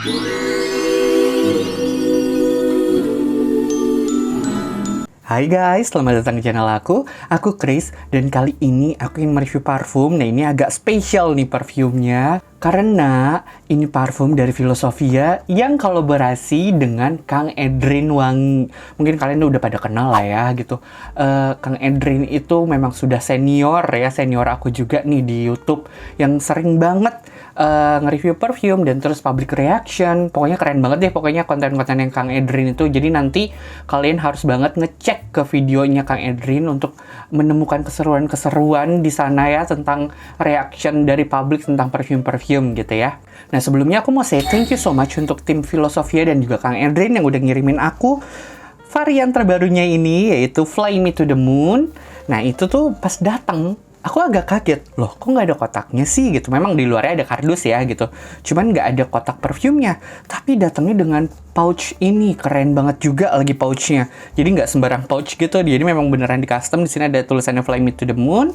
Hai guys, selamat datang di channel aku. Aku Chris, dan kali ini aku ingin mereview parfum. Nah, ini agak spesial nih parfumnya, karena ini parfum dari Filosofia yang kolaborasi dengan Kang Edrin Wangi. Mungkin kalian udah pada kenal lah ya gitu. Kang Edrin itu memang sudah senior ya, senior aku juga nih di YouTube, yang sering banget nge-review perfume dan terus public reaction. Pokoknya keren banget deh pokoknya konten-konten yang Kang Edrin itu. Jadi nanti kalian harus banget ngecek ke videonya Kang Edrin untuk menemukan keseruan-keseruan di sana ya, tentang reaction dari publik tentang perfume-perfume gitu ya. Nah, sebelumnya aku mau say thank you so much untuk tim Filosofia dan juga Kang Edrin yang udah ngirimin aku varian terbarunya ini, yaitu Fly Me to the Moon. Nah, itu tuh pas datang aku agak kaget, loh kok nggak ada kotaknya sih gitu. Memang di luarnya ada kardus ya gitu, cuman nggak ada kotak perfumenya. Tapi datangnya dengan pouch ini, keren banget juga lagi pouchnya. Jadi nggak sembarang pouch gitu, jadi memang beneran di custom. Di sini ada tulisannya Fly Me to the Moon.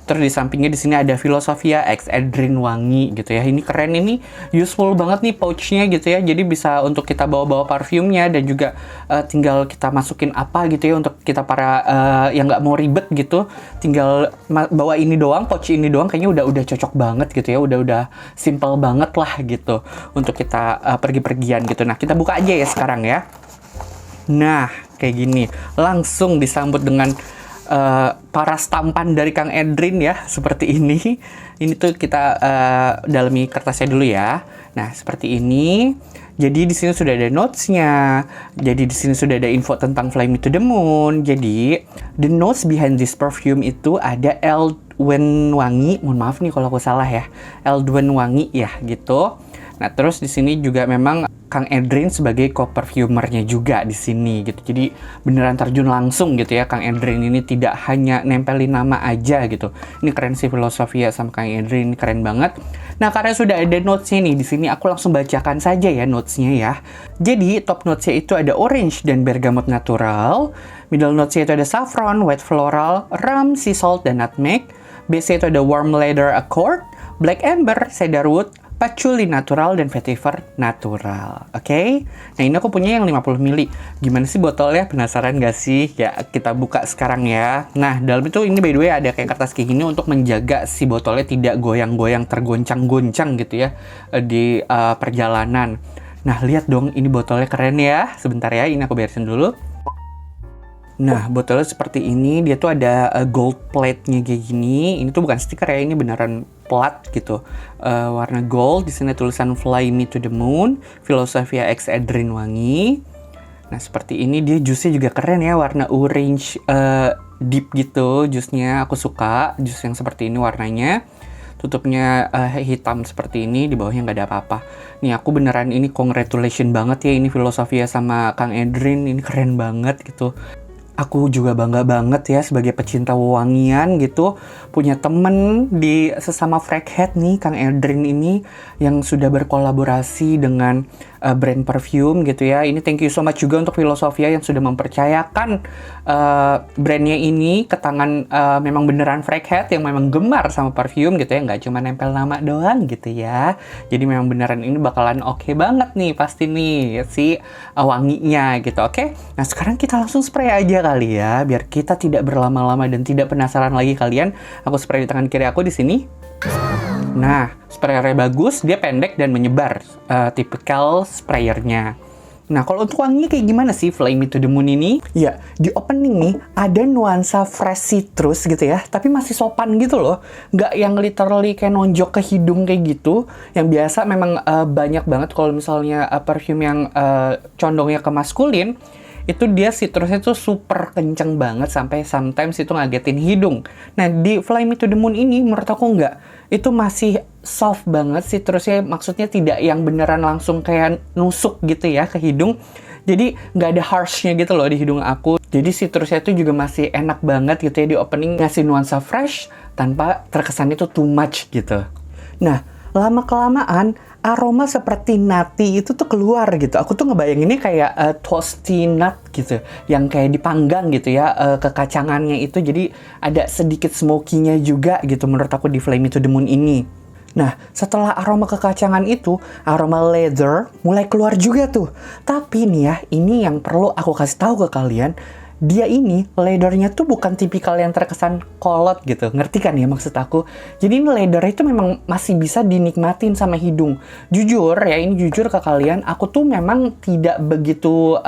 Terus di sampingnya di sini ada Filosofia X Edrin Wangi gitu ya. Ini keren, ini useful banget nih pouchnya gitu ya. Jadi bisa untuk kita bawa-bawa parfumnya, dan juga tinggal kita masukin apa gitu ya, untuk kita para yang nggak mau ribet gitu, tinggal bawa ini doang, pouch ini doang, kayaknya udah cocok banget gitu ya. Udah simple banget lah gitu untuk kita pergi-pergian gitu. Nah, kita buka aja ya sekarang ya. Nah, kayak gini langsung disambut dengan para stampan dari Kang Edrin ya, seperti ini. Ini tuh kita dalami kertasnya dulu ya. Nah, seperti ini. Jadi di sini sudah ada notes-nya. Jadi di sini sudah ada info tentang Fly Me to the Moon. Jadi the notes behind this perfume itu ada Eldwen Wangi. Mohon maaf nih kalau aku salah ya. Eldwen Wangi ya gitu. Nah, terus di sini juga memang Kang Edrin sebagai co-perfumernya juga di sini gitu. Jadi beneran terjun langsung gitu ya Kang Edrin ini, tidak hanya nempelin nama aja gitu. Ini keren sih Filosofia sama Kang Edrin, ini keren banget. Nah, karena sudah ada notes-nya nih di sini, aku langsung bacakan saja ya notes-nya ya. Jadi top notes-nya itu ada orange dan bergamot natural. Middle notes-nya itu ada saffron, white floral, rum, sea salt, dan nutmeg. Base-nya itu ada warm leather accord, black amber, cedarwood, patchouli natural, dan vetiver natural. Oke? Nah, ini aku punya yang 50 ml. Gimana sih botolnya? Penasaran gak sih? Ya, kita buka sekarang ya. Nah, dalam itu ini by the way ada kayak kertas kayak gini untuk menjaga si botolnya tidak goyang-goyang, tergoncang-goncang gitu ya di perjalanan. Nah, lihat dong, ini botolnya keren ya. Sebentar ya, ini aku beresin dulu. Nah, botolnya seperti ini. Dia tuh ada gold plate-nya kayak gini. Ini tuh bukan stiker ya, ini beneran plat gitu. Warna gold. Di sini tulisan Fly Me to the Moon, Filosofia X Edrin Wangi. Nah, seperti ini. Dia jusnya juga keren ya, warna orange deep gitu jusnya. Aku suka jus yang seperti ini warnanya. Tutupnya hitam seperti ini, di bawahnya nggak ada apa-apa. Nih, aku beneran ini congratulations banget ya, ini Filosofia sama Kang Edrin. Ini keren banget gitu. Aku juga bangga banget ya sebagai pecinta wewangian gitu, punya temen di sesama Fraghead nih, Kang Edrin ini, yang sudah berkolaborasi dengan brand perfume gitu ya. Ini thank you so much juga untuk Filosofia yang sudah mempercayakan brandnya ini ke tangan memang beneran Fraghead yang memang gemar sama perfume gitu ya, nggak cuma nempel nama doang gitu ya. Jadi memang beneran ini bakalan oke banget nih pasti nih si wanginya gitu. Oke? Nah, sekarang kita langsung spray aja kali ya, biar kita tidak berlama-lama dan tidak penasaran lagi kalian. Aku spray di tangan kiri aku di sini. Nah, sprayernya bagus, dia pendek dan menyebar, tipikal sprayernya. Nah, kalau untuk wanginya kayak gimana sih Fly Me to the Moon ini? Ya, di opening nih ada nuansa fresh citrus gitu ya, tapi masih sopan gitu loh. Nggak yang literally kayak nonjok ke hidung kayak gitu. Yang biasa memang banyak banget kalau misalnya perfume yang condongnya ke maskulin, itu dia citrusnya tuh super kenceng banget sampai sometimes itu ngagetin hidung. Nah, di Fly Me to the Moon ini menurut aku enggak. Itu masih soft banget citrusnya, maksudnya tidak yang beneran langsung kayak nusuk gitu ya ke hidung. Jadi nggak ada harshnya gitu loh di hidung aku. Jadi citrusnya itu juga masih enak banget gitu ya di opening, ngasih nuansa fresh tanpa terkesan itu too much gitu. Nah, lama-kelamaan aroma seperti nati itu tuh keluar gitu. Aku tuh ngebayanginnya kayak toasty nut gitu, yang kayak dipanggang gitu ya, kekacangannya itu, jadi ada sedikit smoky-nya juga gitu menurut aku di Fly Me to the Moon ini. Nah, setelah aroma kekacangan itu, aroma leather mulai keluar juga tuh. Tapi nih ya, ini yang perlu aku kasih tahu ke kalian. Dia ini, leathernya tuh bukan tipikal yang terkesan kolot gitu. Ngerti kan ya maksud aku? Jadi ini leather itu memang masih bisa dinikmatin sama hidung. Jujur ya, ini jujur ke kalian, aku tuh memang tidak begitu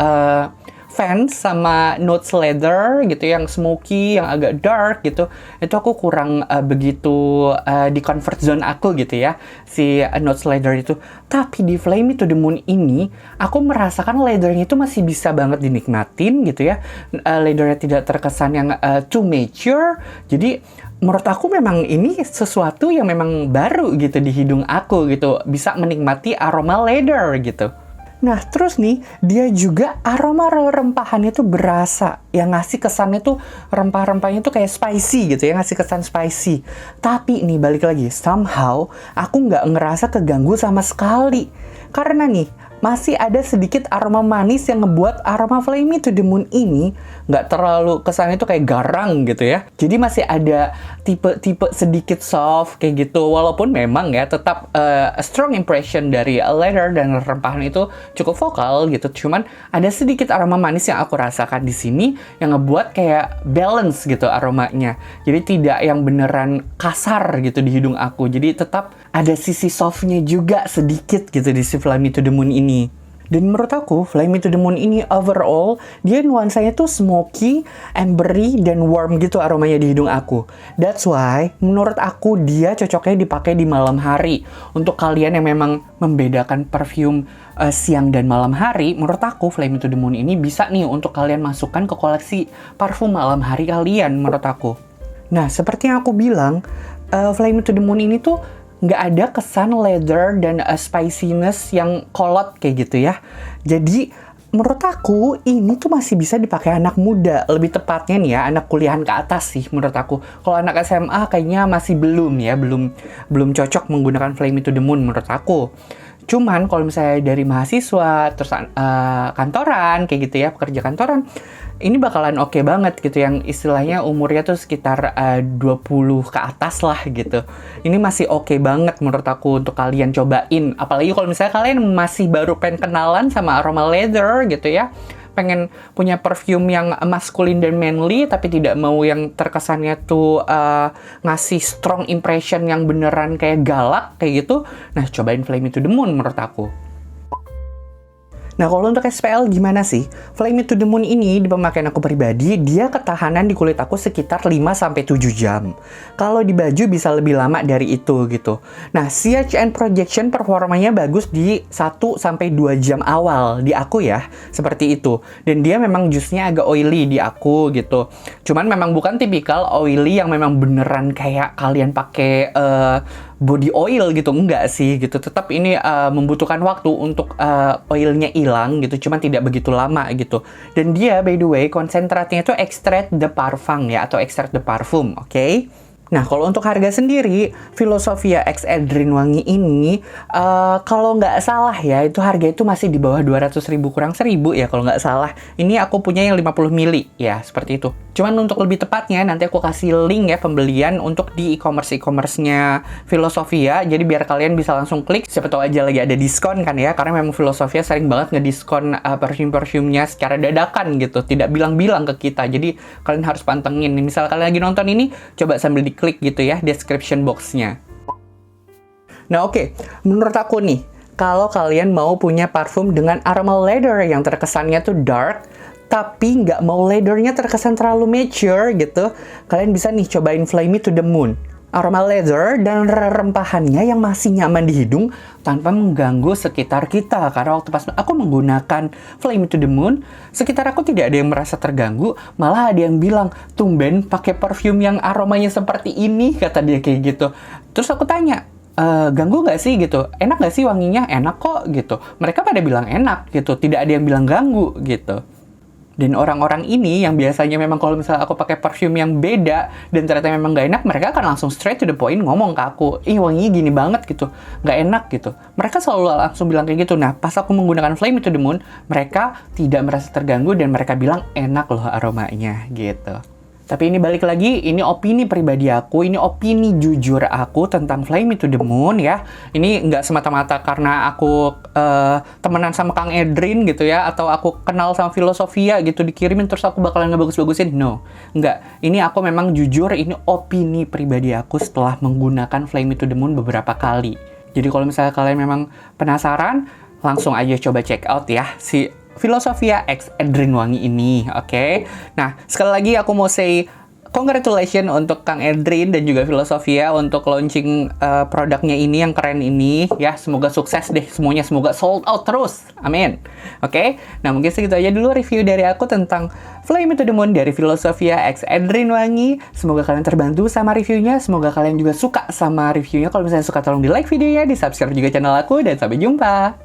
fans sama notes leather gitu yang smoky, yang agak dark gitu. Itu aku kurang begitu di comfort zone aku gitu ya, si notes leather itu. Tapi di Fly Me to the Moon ini, aku merasakan leathernya itu masih bisa banget dinikmatin gitu ya. Leathernya tidak terkesan yang too mature. Jadi menurut aku memang ini sesuatu yang memang baru gitu di hidung aku gitu. Bisa menikmati aroma leather gitu. Nah, terus nih, dia juga aroma rempahannya tuh berasa. Yang ngasih kesannya tuh, rempah-rempahnya tuh kayak spicy gitu ya, ngasih kesan spicy. Tapi nih, balik lagi, somehow, aku nggak ngerasa keganggu sama sekali. Karena nih, masih ada sedikit aroma manis yang ngebuat aroma Fly Me to the Moon ini nggak terlalu kesannya tuh kayak garang gitu ya. Jadi masih ada tipe-tipe sedikit soft kayak gitu. Walaupun memang ya tetap a strong impression dari leather dan rempahan itu cukup vokal gitu. Cuman ada sedikit aroma manis yang aku rasakan di sini yang ngebuat kayak balance gitu aromanya. Jadi tidak yang beneran kasar gitu di hidung aku. Jadi tetap ada sisi softnya juga sedikit gitu di si Fly Me to the Moon ini. Dan menurut aku, Fly Me to the Moon ini overall, dia nuansanya tuh smoky, ambery, dan warm gitu aromanya di hidung aku. That's why, menurut aku dia cocoknya dipakai di malam hari. Untuk kalian yang memang membedakan perfume siang dan malam hari, menurut aku Fly Me to the Moon ini bisa nih untuk kalian masukkan ke koleksi parfum malam hari kalian, menurut aku. Nah, seperti yang aku bilang, Fly Me to the Moon ini tuh nggak ada kesan leather dan spiciness yang kolot kayak gitu ya. Jadi menurut aku ini tuh masih bisa dipakai anak muda, lebih tepatnya nih ya anak kuliahan ke atas sih menurut aku. Kalau anak SMA kayaknya masih belum ya, belum cocok menggunakan Fly Me to the Moon menurut aku. Cuman kalau misalnya dari mahasiswa, terus kantoran kayak gitu ya, pekerja kantoran, ini bakalan oke banget gitu, yang istilahnya umurnya tuh sekitar 20 ke atas lah gitu. Ini masih oke banget menurut aku untuk kalian cobain. Apalagi kalau misalnya kalian masih baru pengen kenalan sama aroma leather gitu ya. Pengen punya perfume yang maskulin dan manly, tapi tidak mau yang terkesannya tuh ngasih strong impression yang beneran kayak galak kayak gitu. Nah, cobain Fly Me to the Moon menurut aku. Nah, kalau untuk SPL gimana sih? Fly Me to the Moon ini di pemakaian aku pribadi, dia ketahanan di kulit aku sekitar 5-7 jam. Kalau di baju bisa lebih lama dari itu gitu. Nah, CHN Projection performanya bagus di 1-2 jam awal di aku ya, seperti itu. Dan dia memang jusnya agak oily di aku gitu. Cuman memang bukan tipikal oily yang memang beneran kayak kalian pakai body oil gitu, enggak sih gitu. Tetap ini membutuhkan waktu untuk oilnya hilang gitu, cuman tidak begitu lama gitu. Dan dia by the way konsentratnya itu extrait de parfum ya, atau extrait de parfum, oke? Nah, kalau untuk harga sendiri, Philosophia X Adrien Wangi ini, kalau nggak salah ya, itu harga itu masih di bawah 200.000, kurang 1.000 ya kalau nggak salah. Ini aku punya yang 50 mili, ya seperti itu. Cuman untuk lebih tepatnya, nanti aku kasih link ya pembelian untuk di e-commerce-nya Philosophia. Jadi biar kalian bisa langsung klik, siapa tahu aja lagi ada diskon kan ya. Karena memang Philosophia sering banget ngediskon perfume-perfumenya secara dadakan gitu. Tidak bilang-bilang ke kita. Jadi kalian harus pantengin. Misal kalian lagi nonton ini, coba sambil diklik gitu ya description box-nya. Nah oke, menurut aku nih, kalau kalian mau punya parfum dengan aroma leather yang terkesannya tuh dark, tapi nggak mau leathernya terkesan terlalu mature gitu, kalian bisa nih cobain Fly Me to the Moon. Aroma leather dan rempahannya yang masih nyaman di hidung tanpa mengganggu sekitar kita. Karena waktu pas aku menggunakan Fly Me to the Moon, sekitar aku tidak ada yang merasa terganggu. Malah ada yang bilang, tumben pakai parfum yang aromanya seperti ini, kata dia kayak gitu. Terus aku tanya, ganggu nggak sih gitu? Enak nggak sih wanginya? Enak kok gitu. Mereka pada bilang enak gitu, tidak ada yang bilang ganggu gitu. Dan orang-orang ini yang biasanya memang kalau misalnya aku pakai parfum yang beda dan ternyata memang nggak enak, mereka akan langsung straight to the point ngomong ke aku, ih wanginya gini banget gitu, nggak enak gitu. Mereka selalu langsung bilang kayak gitu. Nah, pas aku menggunakan Fly Me to the Moon, mereka tidak merasa terganggu dan mereka bilang enak loh aromanya gitu. Tapi ini balik lagi, ini opini pribadi aku, ini opini jujur aku tentang Fly Me to the Moon ya. Ini nggak semata-mata karena aku temenan sama Kang Edrin gitu ya, atau aku kenal sama Filosofia gitu, dikirimin terus aku bakalan ngebagus-bagusin. No, nggak. Ini aku memang jujur, ini opini pribadi aku setelah menggunakan Fly Me to the Moon beberapa kali. Jadi kalau misalnya kalian memang penasaran, langsung aja coba check out ya si Filosofia X Edrin Wangi ini, oke? Nah, sekali lagi aku mau say congratulations untuk Kang Edrin dan juga Filosofia untuk launching produknya ini yang keren ini ya. Semoga sukses deh semuanya, semoga sold out terus. Amin. Oke? Nah, mungkin segitu aja dulu review dari aku tentang Fly Me to the Moon dari Filosofia X Edrin Wangi. Semoga kalian terbantu sama reviewnya, semoga kalian juga suka sama reviewnya. Kalau misalnya suka tolong di like videonya, di subscribe juga channel aku, dan sampai jumpa.